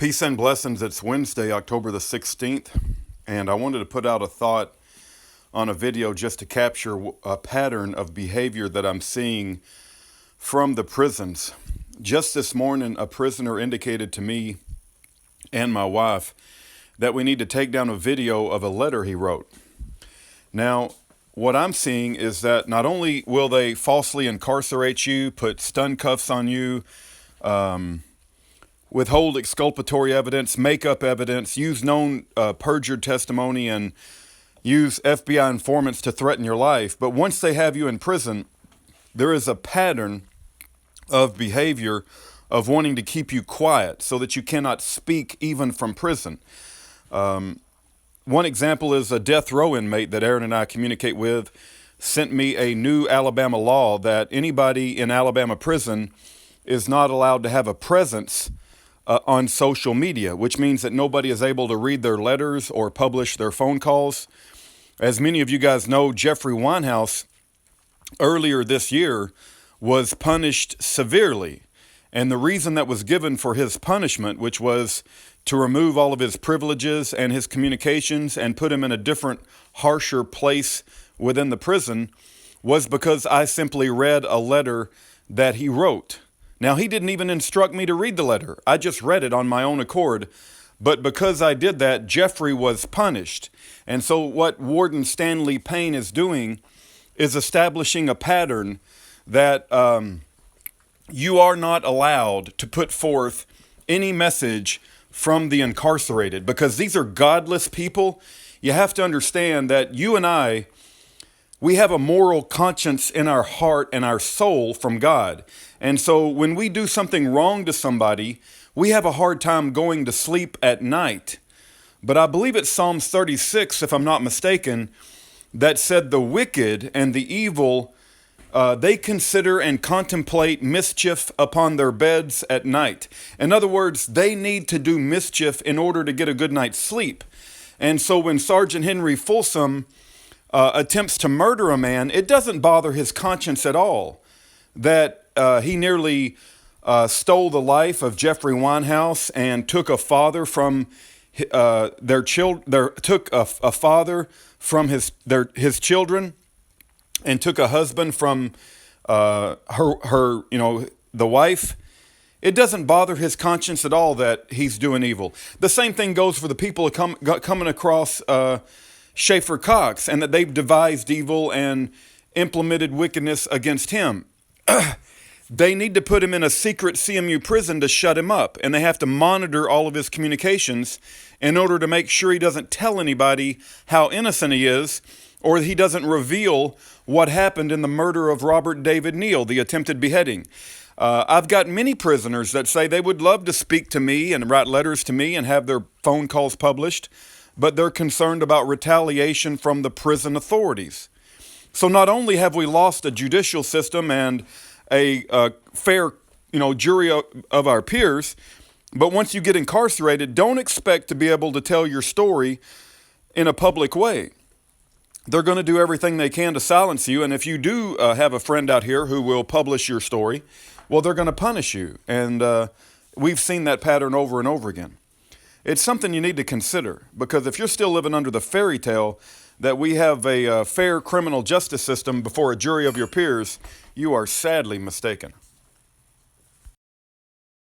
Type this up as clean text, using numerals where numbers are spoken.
Peace and blessings. It's Wednesday, October the 16th, and I wanted to put out a thought on a video just to capture a pattern of behavior that I'm seeing from the prisons. Just this morning, a prisoner indicated to me and my wife that we need to take down a video of a letter he wrote. Now, what I'm seeing is that not only will they falsely incarcerate you, put stun cuffs on you, withhold exculpatory evidence, make up evidence, use known perjured testimony, and use FBI informants to threaten your life. But once they have you in prison, there is a pattern of behavior of wanting to keep you quiet so that you cannot speak even from prison. One example is a death row inmate that Aaron and I communicate with sent me a new Alabama law that anybody in Alabama prison is not allowed to have a presence on social media, which means that nobody is able to read their letters or publish their phone calls. As many of you guys know, Jeffrey Winehouse earlier this year was punished severely. And the reason that was given for his punishment, which was to remove all of his privileges and his communications and put him in a different, harsher place within the prison, was because I simply read a letter that he wrote. Now, he didn't even instruct me to read the letter. I just read it on my own accord. But because I did that, Jeffrey was punished. And so what Warden Stanley Payne is doing is establishing a pattern that you are not allowed to put forth any message from the incarcerated, because these are godless people. You have to understand that you and I, we have a moral conscience in our heart and our soul from God. And so when we do something wrong to somebody, we have a hard time going to sleep at night. But I believe it's Psalms 36, if I'm not mistaken, that said the wicked and the evil, they consider and contemplate mischief upon their beds at night. In other words, they need to do mischief in order to get a good night's sleep. And so when Sergeant Henry Folsom attempts to murder a man, it doesn't bother his conscience at all that he nearly stole the life of Jeffrey Winehouse and took a father from took a father from his children, and took a husband from her the wife. It doesn't bother his conscience at all that he's doing evil. The same thing goes for the people coming across Schaefer Cox, and that they've devised evil and implemented wickedness against him. They need to put him in a secret CMU prison to shut him up, and they have to monitor all of his communications in order to make sure he doesn't tell anybody how innocent he is, or he doesn't reveal what happened in the murder of Robert David Neal, the attempted beheading. I've got many prisoners that say they would love to speak to me and write letters to me and have their phone calls published, but they're concerned about retaliation from the prison authorities. So not only have we lost a judicial system and a fair, jury of our peers, but once you get incarcerated, don't expect to be able to tell your story in a public way. They're going to do everything they can to silence you, and if you do have a friend out here who will publish your story, well, they're going to punish you, and we've seen that pattern over and over again. It's something you need to consider, because if you're still living under the fairy tale that we have a fair criminal justice system before a jury of your peers, you are sadly mistaken.